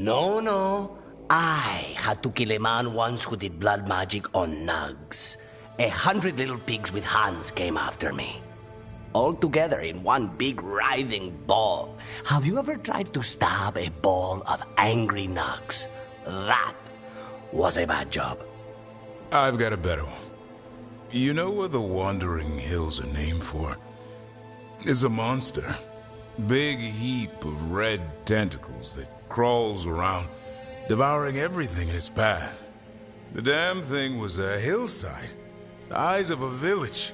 No. I had to kill a man once who did blood magic on nugs. 100 little pigs with hands came after me. All together in one big writhing ball. Have you ever tried to stab a ball of angry nugs? That was a bad job. I've got a better one. You know what the Wandering Hills are named for? It's a monster. Big heap of red tentacles that crawls around, devouring everything in its path. The damn thing was a hillside, the size of a village.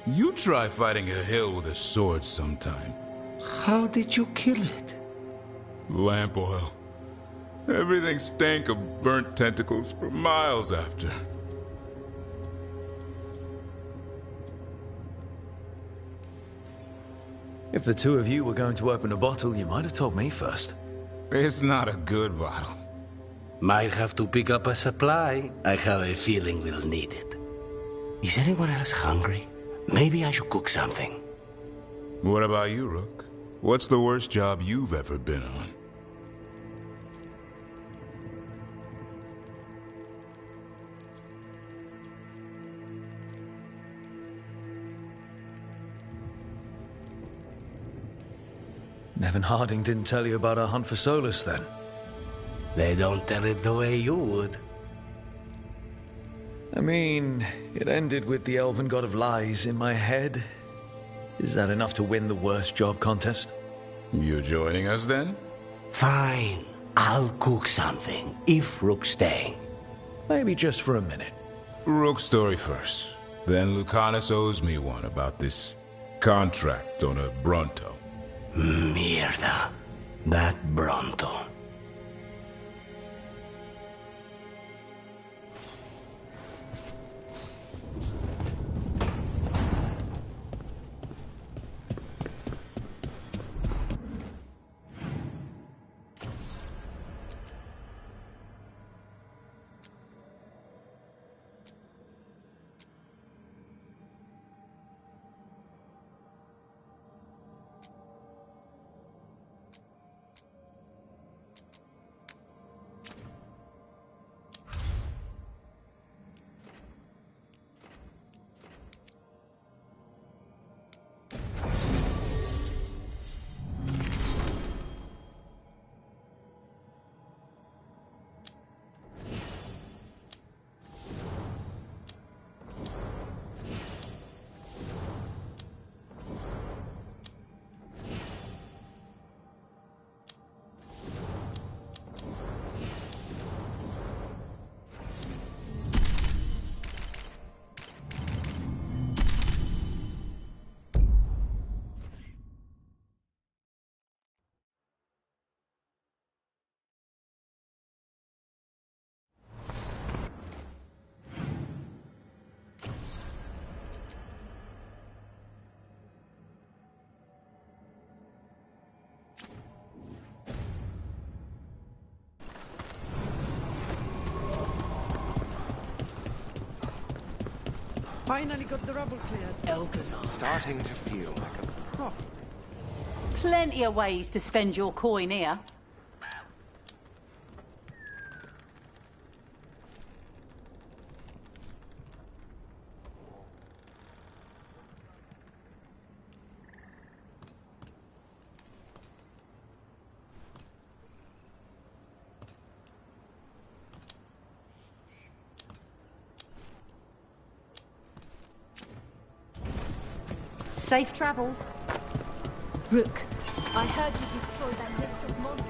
You try fighting a hill with a sword sometime. How did you kill it? Lamp oil. Everything stank of burnt tentacles for miles after. If the two of you were going to open a bottle, you might have told me first. It's not a good bottle. Might have to pick up a supply. I have a feeling we'll need it. Is anyone else hungry? Maybe I should cook something. What about you, Rook? What's the worst job you've ever been on? Nevin Harding didn't tell you about our hunt for Solus, then? They don't tell it the way you would. I mean, it ended with the Elven God of Lies in my head. Is that enough to win the worst job contest? You joining us, then? Fine. I'll cook something, if Rook's staying. Maybe just for a minute. Rook's story first. Then Lucanus owes me one about this contract on a Bronto. Mierda. That Bronto. Finally got the rubble cleared. Elganon. Starting to feel like a prop. Plenty of ways to spend your coin here. Safe travels. Rook, I heard you destroyed that list of monsters.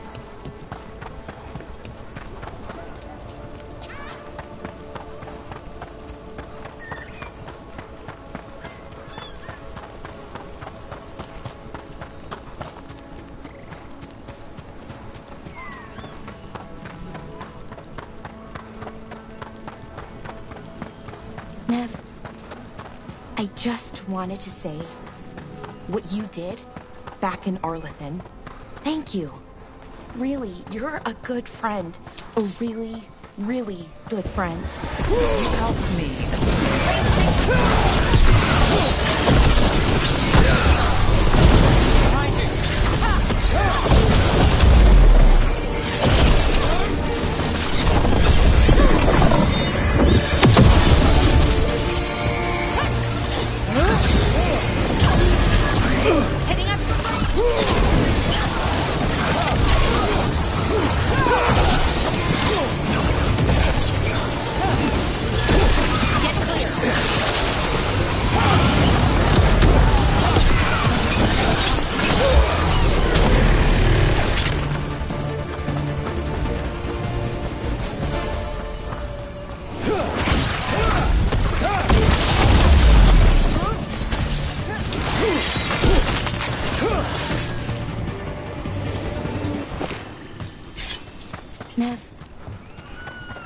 Nev, I just wanted to say what you did back in Arlethan. Thank you. Really, you're a good friend. A really, really good friend. You helped me.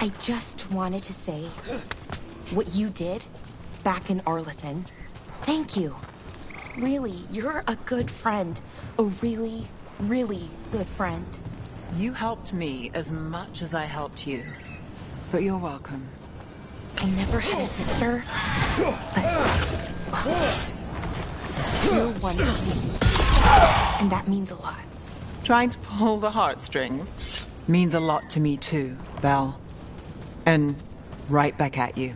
I just wanted to say what you did back in Arlethan. Thank you. Really, you're a good friend. A really, really good friend. You helped me as much as I helped you. But you're welcome. I never had a sister, but you're one to me. And that means a lot. Trying to pull the heartstrings means a lot to me too, Belle. And right back at you.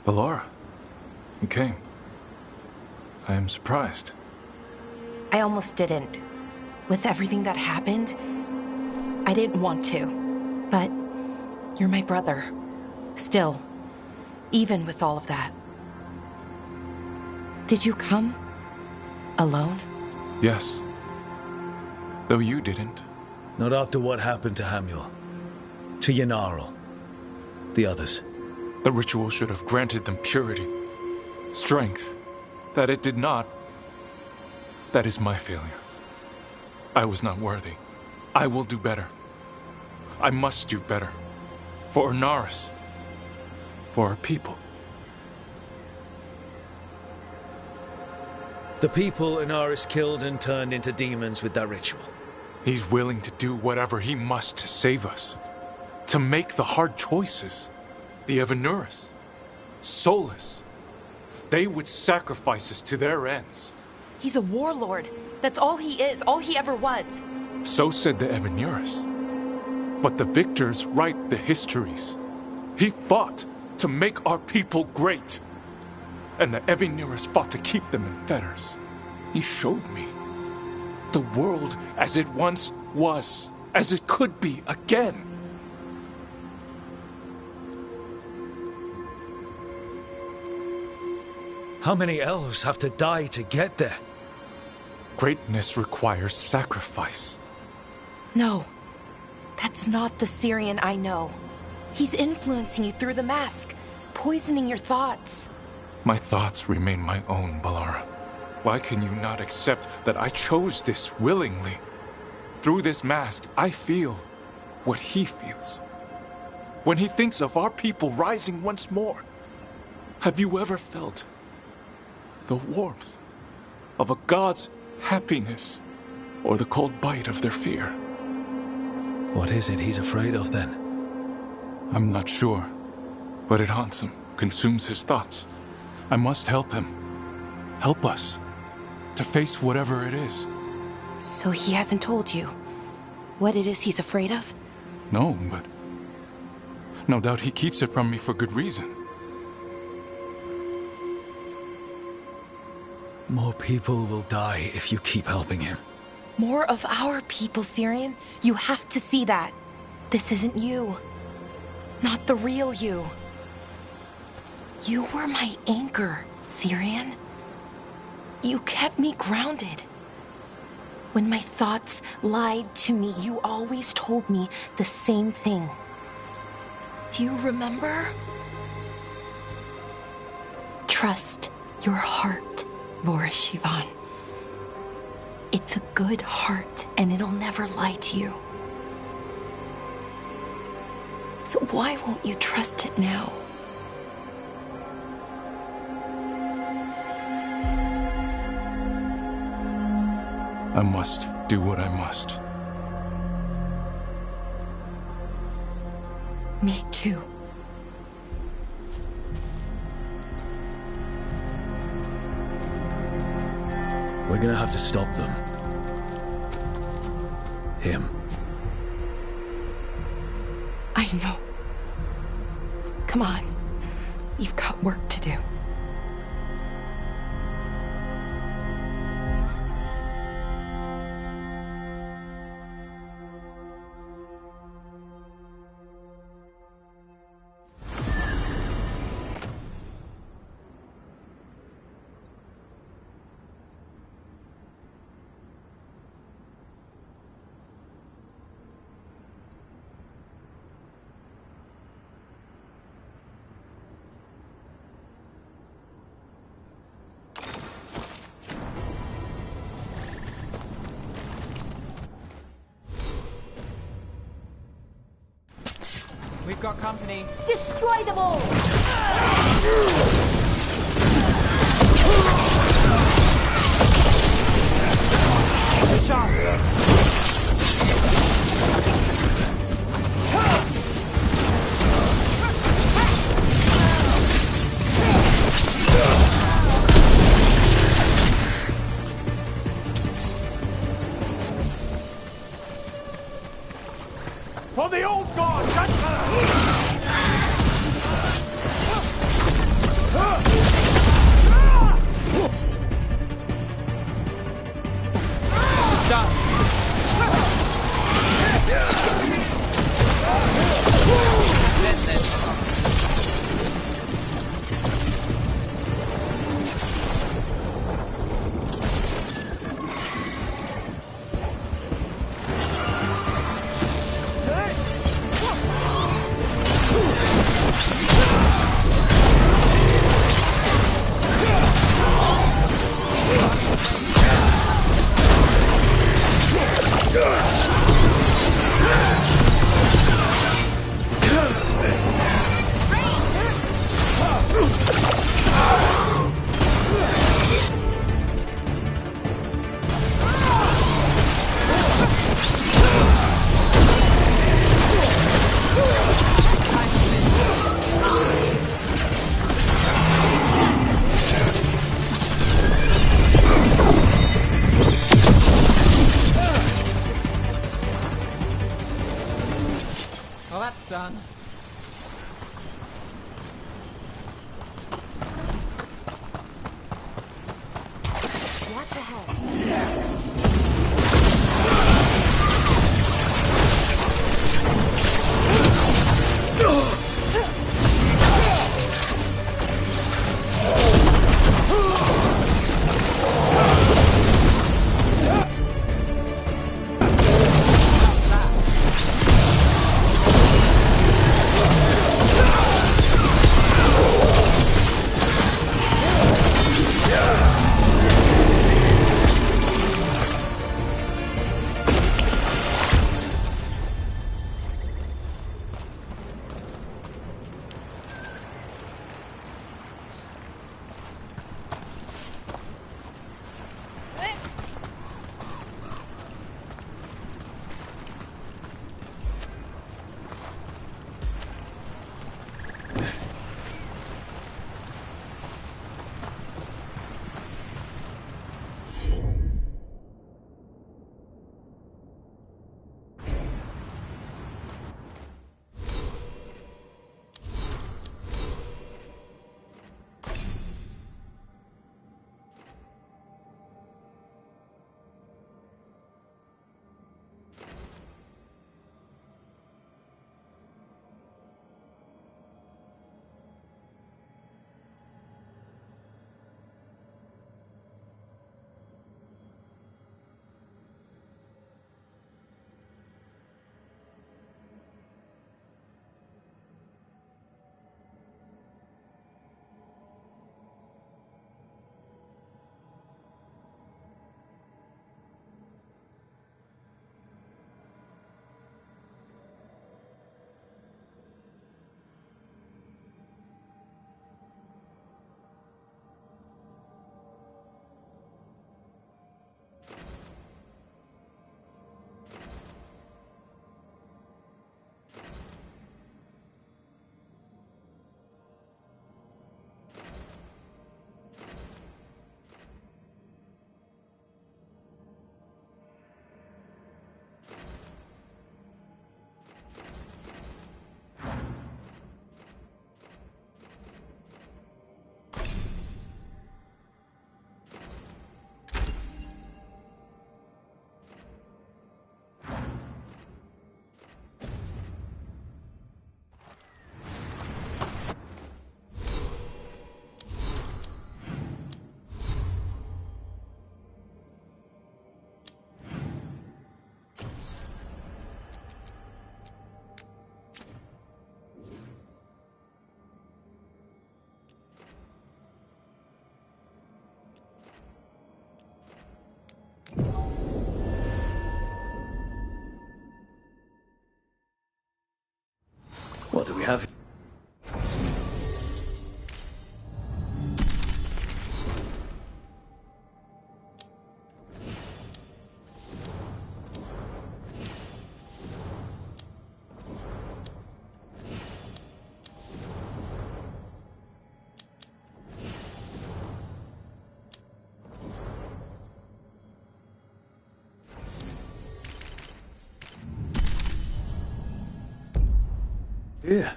Ballora, you came. I am surprised. I almost didn't. With everything that happened, I didn't want to. But you're my brother. Still. Even with all of that. Did you come? Alone? Yes. Though you didn't. Not after what happened to Hamuel. To Yanarl. The others. The ritual should have granted them purity. Strength. That it did not. That is my failure. I was not worthy. I will do better. I must do better. For Ernaris. For our people. The people Inaris killed and turned into demons with that ritual. He's willing to do whatever he must to save us. To make the hard choices. The Evanuris. Solus. They would sacrifice us to their ends. He's a warlord. That's all he is, all he ever was. So said the Evanuris. But the victors write the histories. He fought to make our people great. And the Evanuris fought to keep them in fetters. He showed me the world as it once was, as it could be again. How many elves have to die to get there? Greatness requires sacrifice. No. That's not the Syrian I know. He's influencing you through the mask, poisoning your thoughts. My thoughts remain my own, Ballora. Why can you not accept that I chose this willingly? Through this mask, I feel what he feels. When he thinks of our people rising once more, have you ever felt the warmth of a god's happiness or the cold bite of their fear? What is it he's afraid of then? I'm not sure, but it haunts him, consumes his thoughts. I must help him. Help us. To face whatever it is. So he hasn't told you what it is he's afraid of? No, but no doubt he keeps it from me for good reason. More people will die if you keep helping him. More of our people, Syrian. You have to see that. This isn't you. Not the real you. You were my anchor, Syrian. You kept me grounded. When my thoughts lied to me, you always told me the same thing. Do you remember? Trust your heart, Boris Shivan. It's a good heart, and it'll never lie to you. So why won't you trust it now? I must do what I must. Me too. We're gonna have to stop them. Him. I know. Come on. You've got work to do. got company. Destroy them all! Good shot. For the old god! Well, that's done. What's ahead? What do we have? Yeah.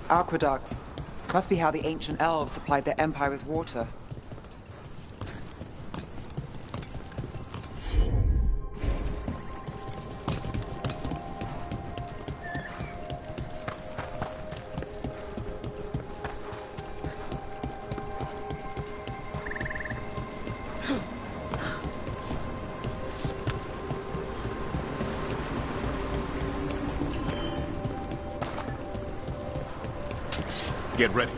Aqueducts. Must be how the ancient elves supplied their empire with water. Get ready.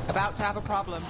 About to have a problem.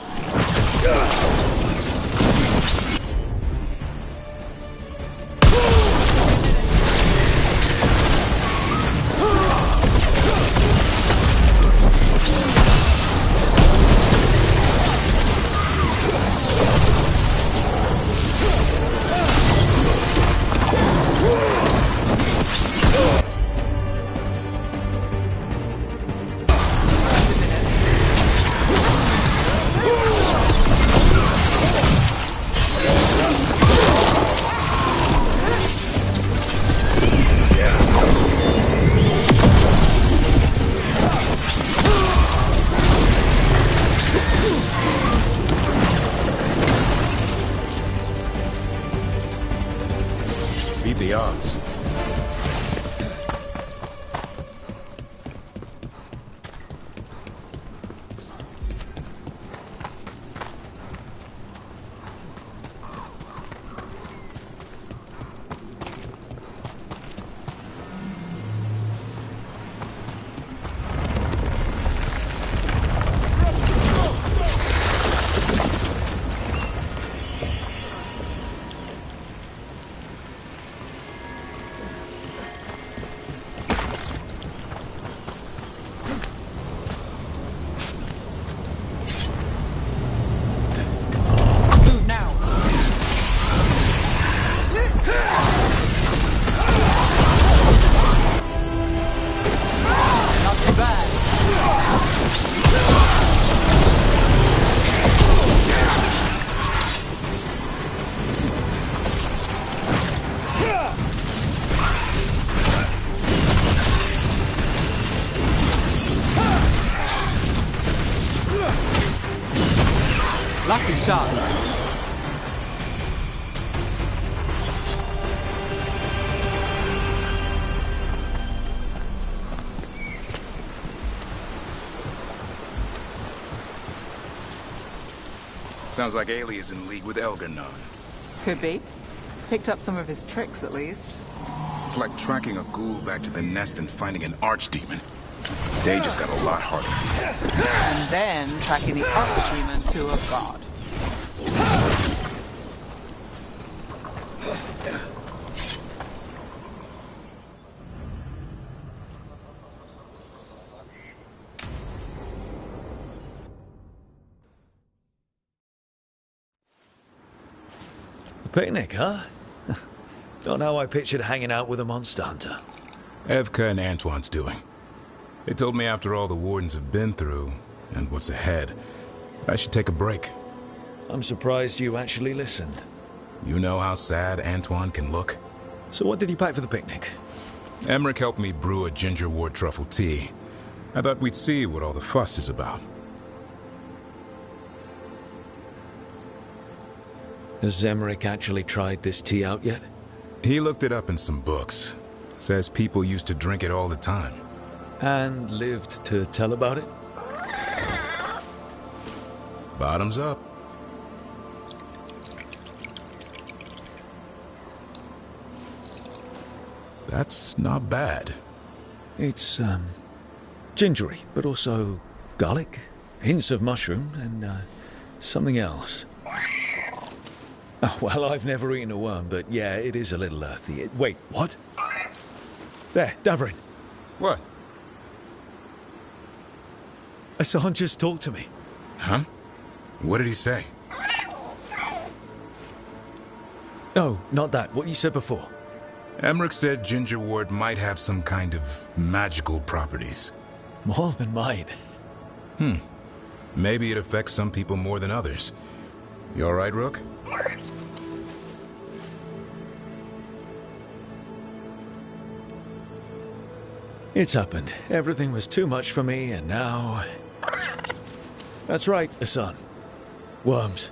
Beat the odds. Lucky shot. Sounds like Ailey is in league with Elgarnon. Could be. Picked up some of his tricks, at least. It's like tracking a ghoul back to the nest and finding an archdemon. Day just got a lot harder. And then tracking the Archdemon to a god. A picnic, huh? Not how I pictured hanging out with a monster hunter. Evka and Antoine's doing. They told me after all the Wardens have been through, and what's ahead, I should take a break. I'm surprised you actually listened. You know how sad Antoine can look? So what did you pack for the picnic? Emmerich helped me brew a ginger wort truffle tea. I thought we'd see what all the fuss is about. Has Emmerich actually tried this tea out yet? He looked it up in some books. Says people used to drink it all the time. And lived to tell about it? Bottoms up. That's not bad. It's, gingery, but also garlic, hints of mushroom, and, something else. Oh, well, I've never eaten a worm, but yeah, it is a little earthy. Wait, what? There, Davrin. What? Hassan just talked to me. Huh? What did he say? No, not that. What you said before. Emmerich said ginger wort might have some kind of magical properties. More than mine. Maybe it affects some people more than others. You all right, Rook? It's happened. Everything was too much for me, and now... That's right, Hassan. Worms.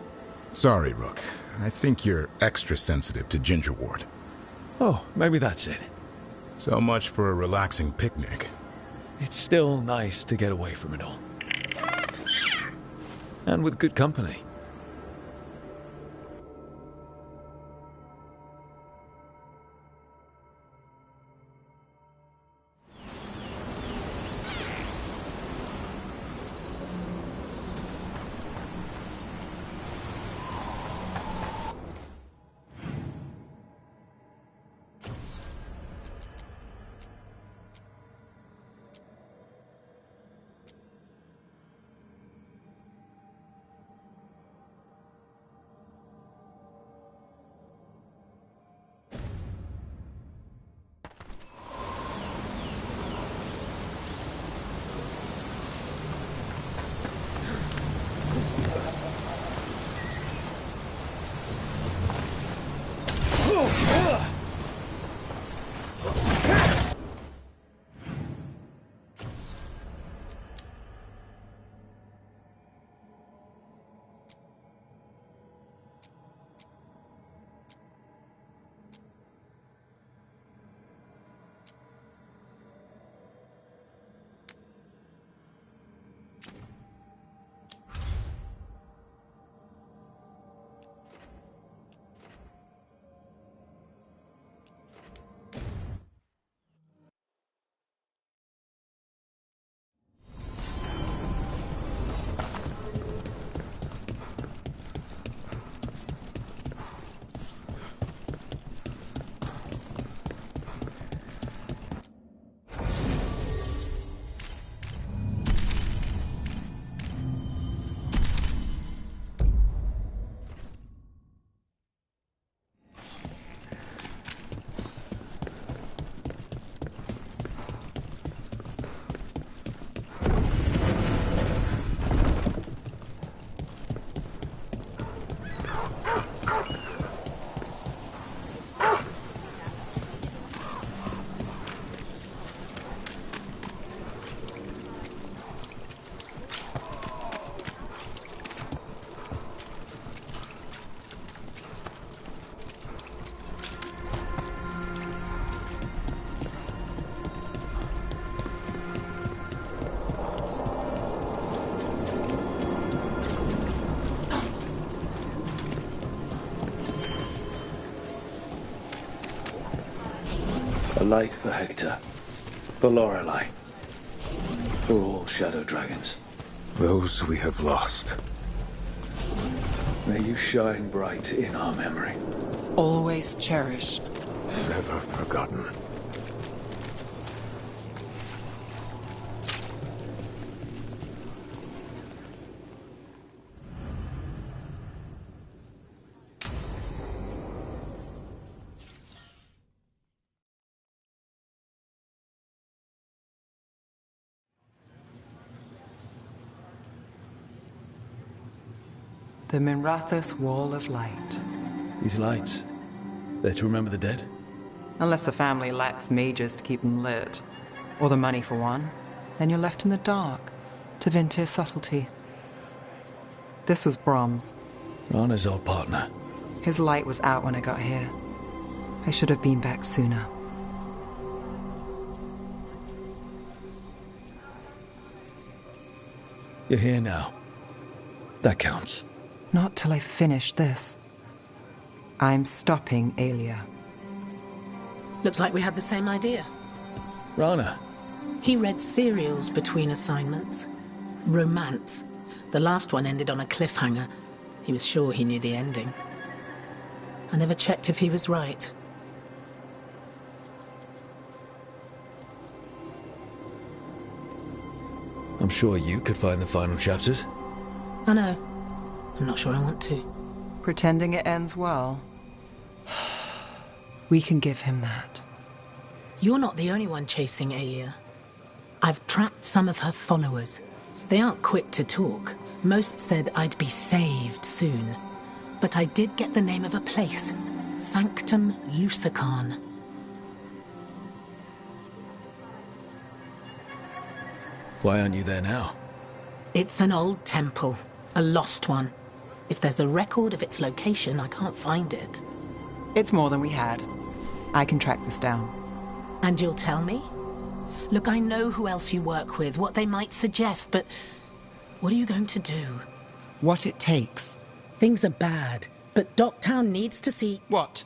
Sorry, Rook. I think you're extra sensitive to ginger wort. Oh, maybe that's it. So much for a relaxing picnic. It's still nice to get away from it all. And with good company. A light for Hector. For Lorelei. Or all shadow dragons. Those we have lost. May you shine bright in our memory. Always cherished. Never forgotten. The Minrathous Wall of Light. These lights, they're to remember the dead? Unless the family lacks mages to keep them lit, or the money for one, then you're left in the dark to Vintir's subtlety. This was Brom's. Rana's old partner. His light was out when I got here. I should have been back sooner. You're here now. That counts. Not till I finish this. I'm stopping Aelia. Looks like we had the same idea. Rana. He read serials between assignments. Romance. The last one ended on a cliffhanger. He was sure he knew the ending. I never checked if he was right. I'm sure you could find the final chapters. I know. I'm not sure I want to. Pretending it ends well. We can give him that. You're not the only one chasing Aelia. I've tracked some of her followers. They aren't quick to talk. Most said I'd be saved soon. But I did get the name of a place. Sanctum Lucican. Why aren't you there now? It's an old temple. A lost one. If there's a record of its location, I can't find it. It's more than we had. I can track this down. And you'll tell me? Look, I know who else you work with, what they might suggest, but what are you going to do? What it takes. Things are bad, but Docktown needs to see... What?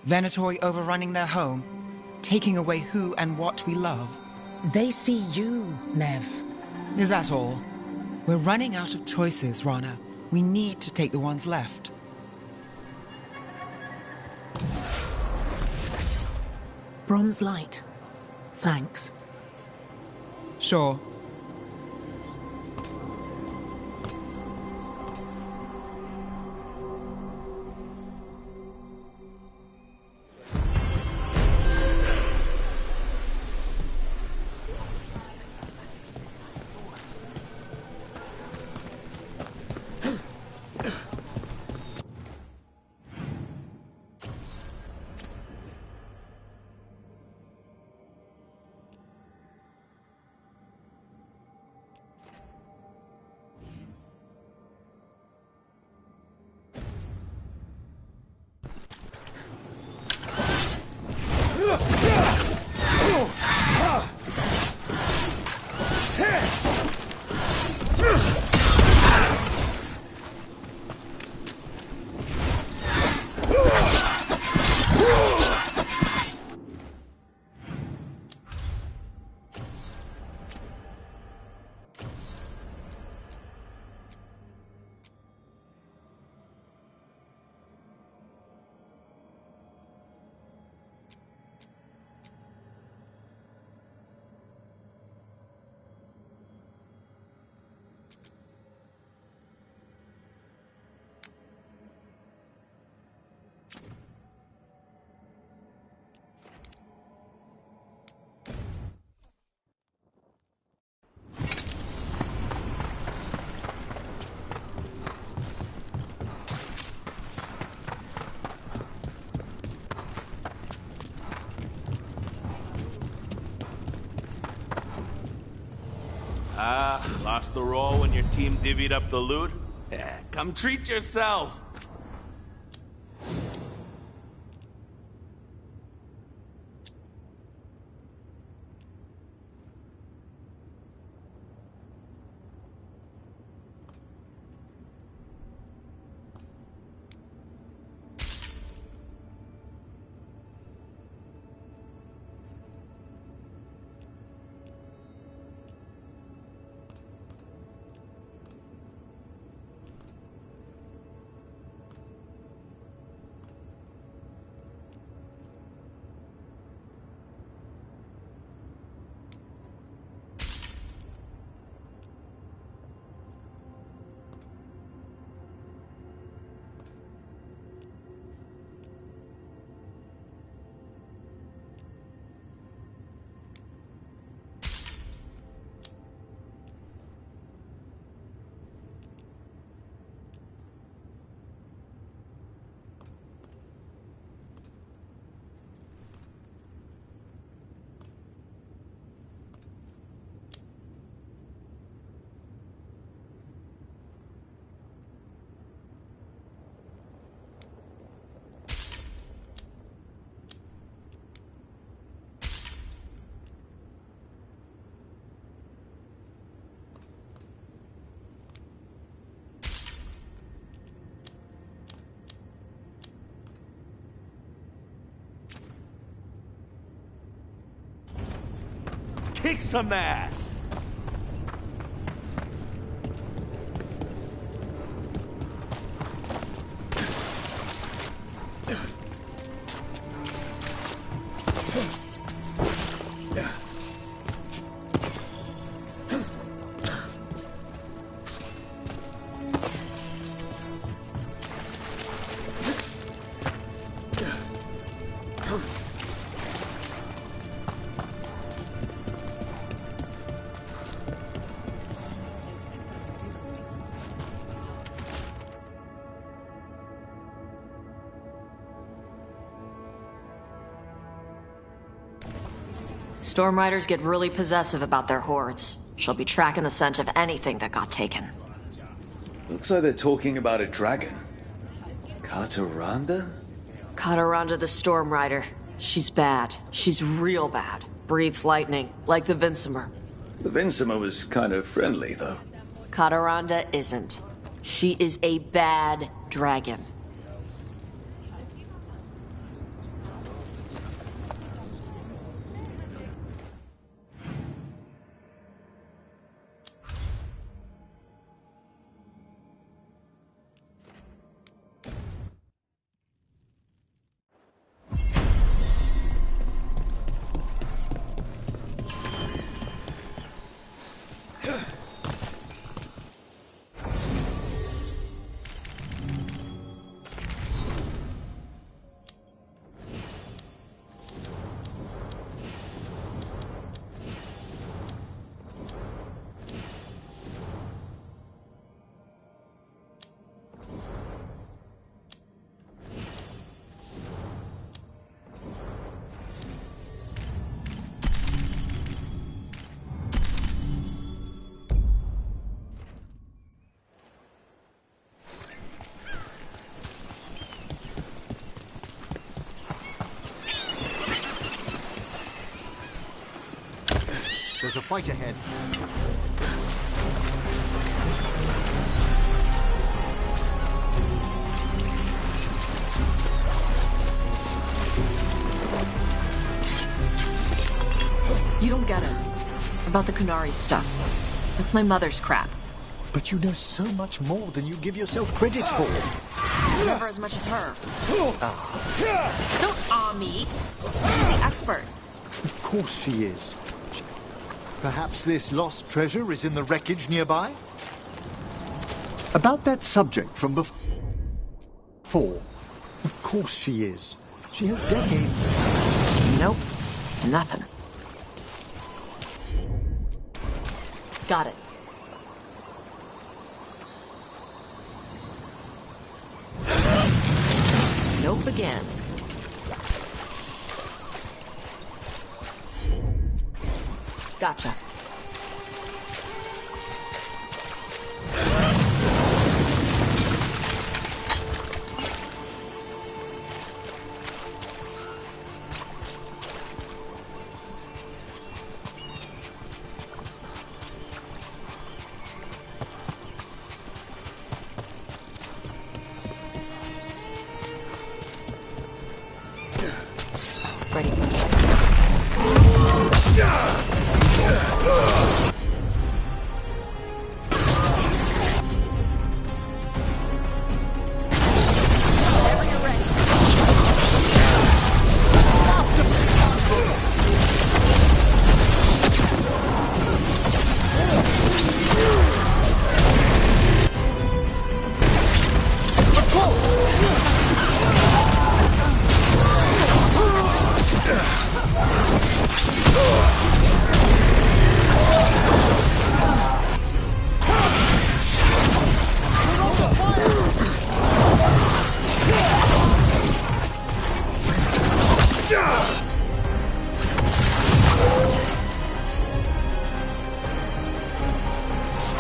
Venatori overrunning their home? Taking away who and what we love? They see you, Nev. Is that all? We're running out of choices, Rana. We need to take the ones left. Brom's light. Thanks. Sure. Lost the roll when your team divvied up the loot? Yeah, come treat yourself! kick some ass! Storm Riders get really possessive about their hordes. She'll be tracking the scent of anything that got taken. Looks like they're talking about a dragon. Kataranda? Kataranda the Storm Rider. She's bad. She's real bad. Breathes lightning, like the Vincimer. The Vincimer was kind of friendly, though. Kataranda isn't. She is a bad dragon. There's a fight ahead. You don't get it. About the Kunari stuff. That's my mother's crap. But you know so much more than you give yourself credit for. Never as much as her. Don't me. She's the expert. Of course she is. Perhaps this lost treasure is in the wreckage nearby? About that subject from before. Of course she is. She has decades. Nope. Nothing. Got it. Nope again. Gotcha. Ready.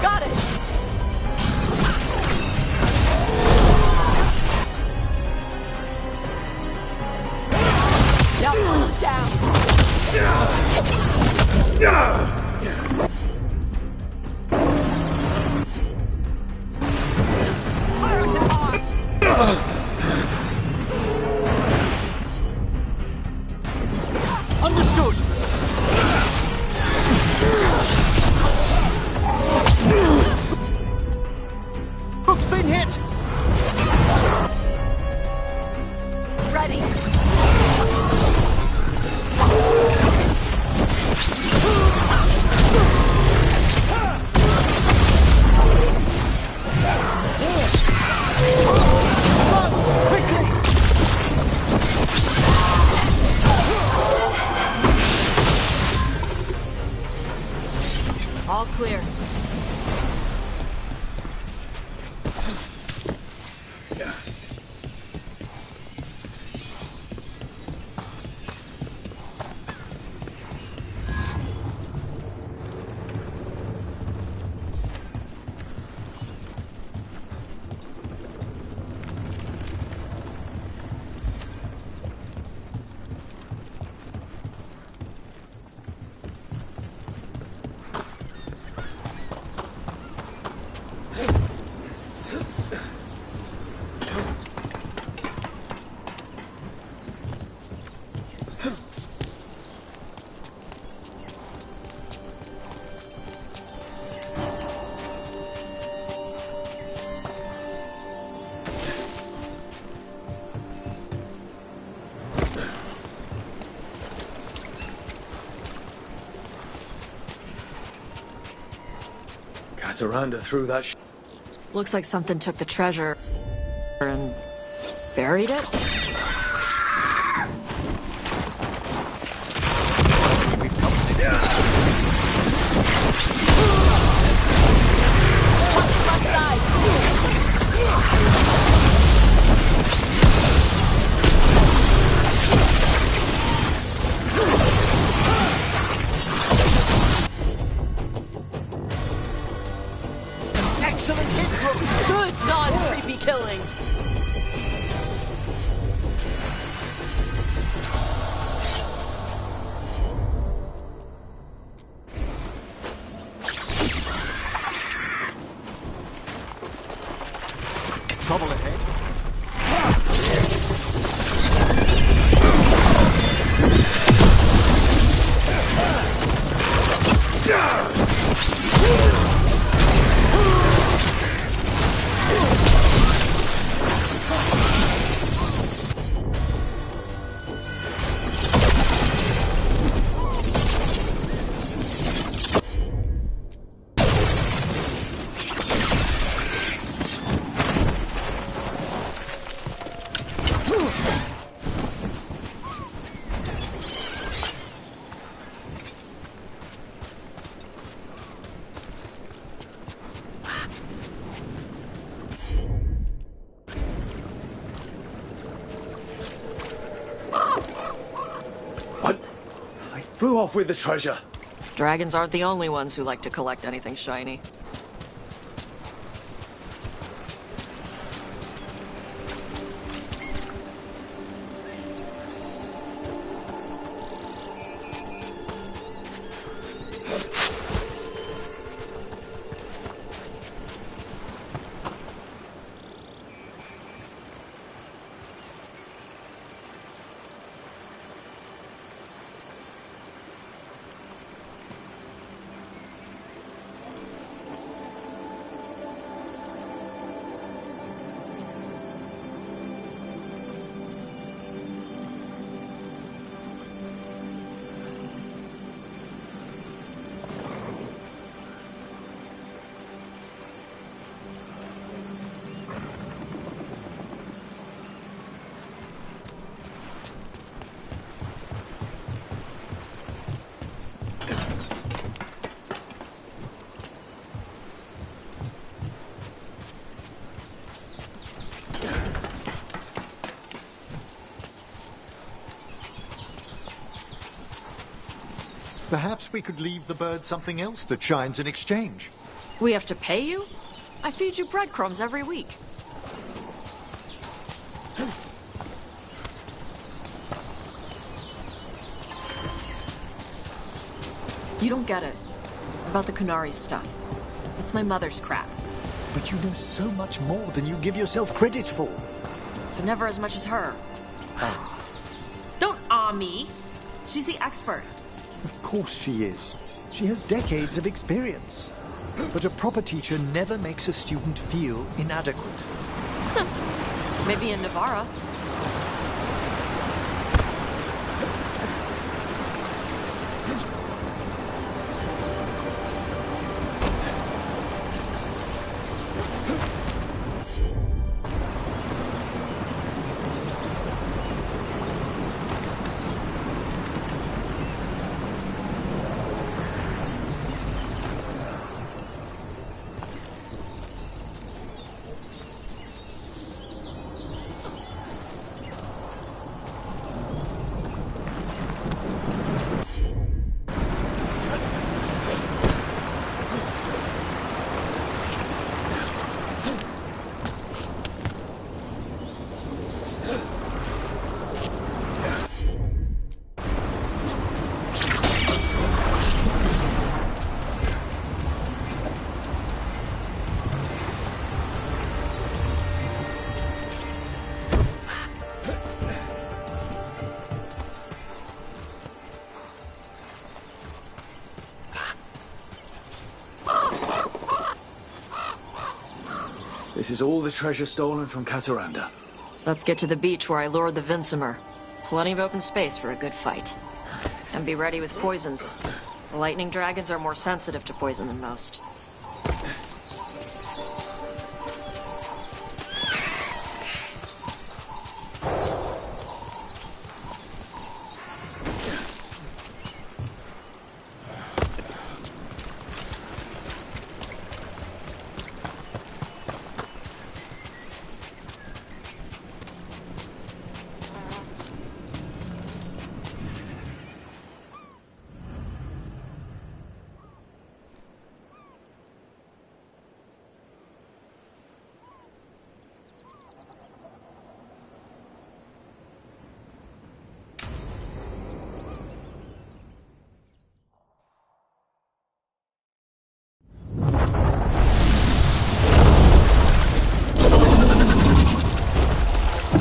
Got it! Now pull him down! Fire on the arm! Understood! ready. All clear. Miranda threw that Looks like something took the treasure and buried it. Good non-creepy killing. Trouble ahead. Flew off with the treasure. Dragons aren't the only ones who like to collect anything shiny. Perhaps we could leave the bird something else that shines in exchange. We have to pay you? I feed you breadcrumbs every week. You don't get it. About the Canary stuff. It's my mother's crap. But you know so much more than you give yourself credit for. But never as much as her. Ah. Don't me. She's the expert. Of course she is. She has decades of experience. But a proper teacher never makes a student feel inadequate. Maybe in Navarra. This is all the treasure stolen from Cataranda. Let's get to the beach where I lured the Vincimer. Plenty of open space for a good fight. And be ready with poisons. The lightning dragons are more sensitive to poison than most.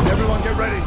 Everyone get ready.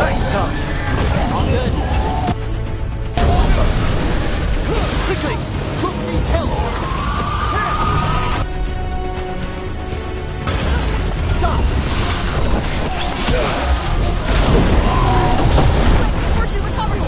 Nice touch. Quickly! Look these hills! Stop! Before she recovers!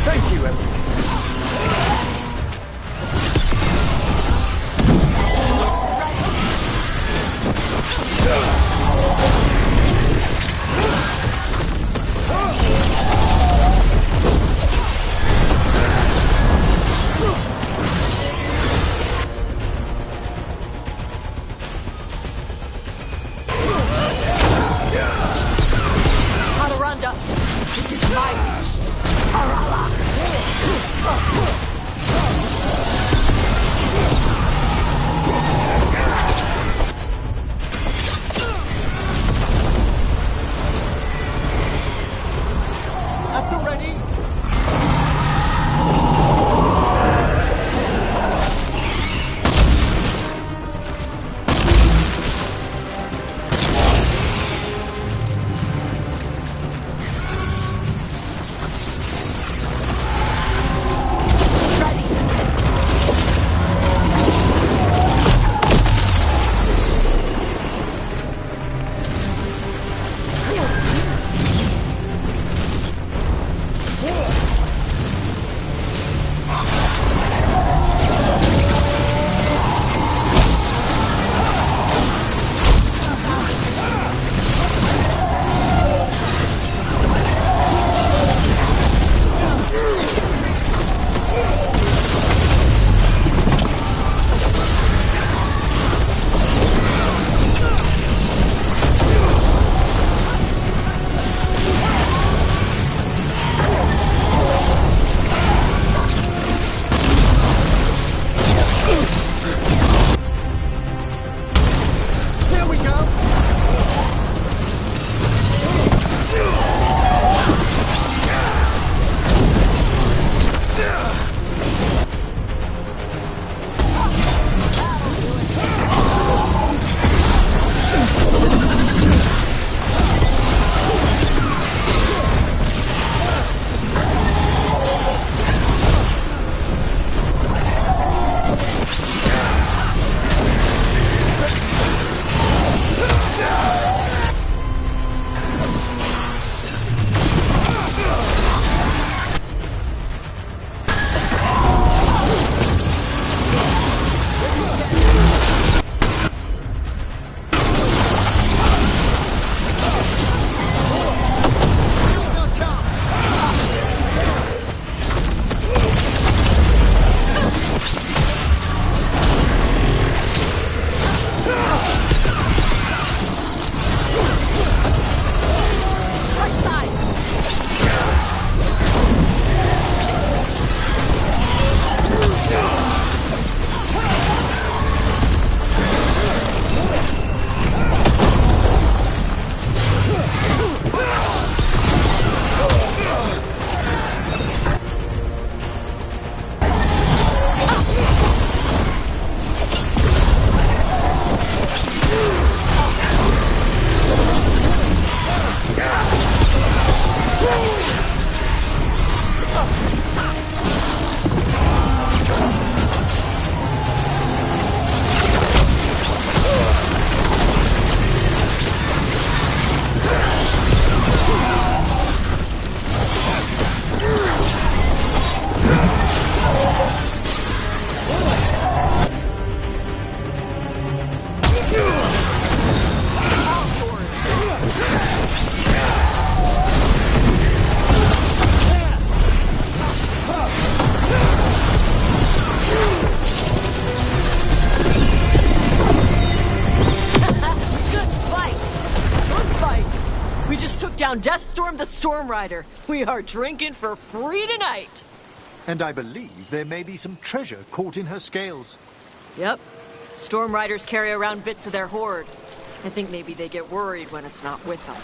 Thank you, everyone. Hadaranda, this is my wish. Harala! At the ready! down Deathstorm the Stormrider. We are drinking for free tonight. And I believe there may be some treasure caught in her scales. Yep. Stormriders carry around bits of their hoard. I think maybe they get worried when it's not with them.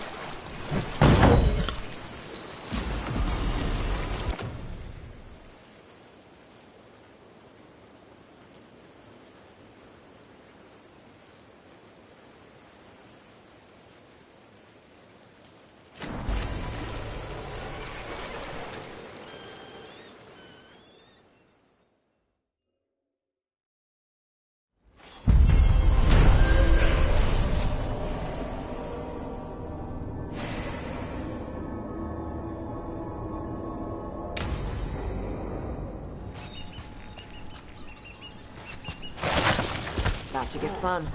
About to get fun.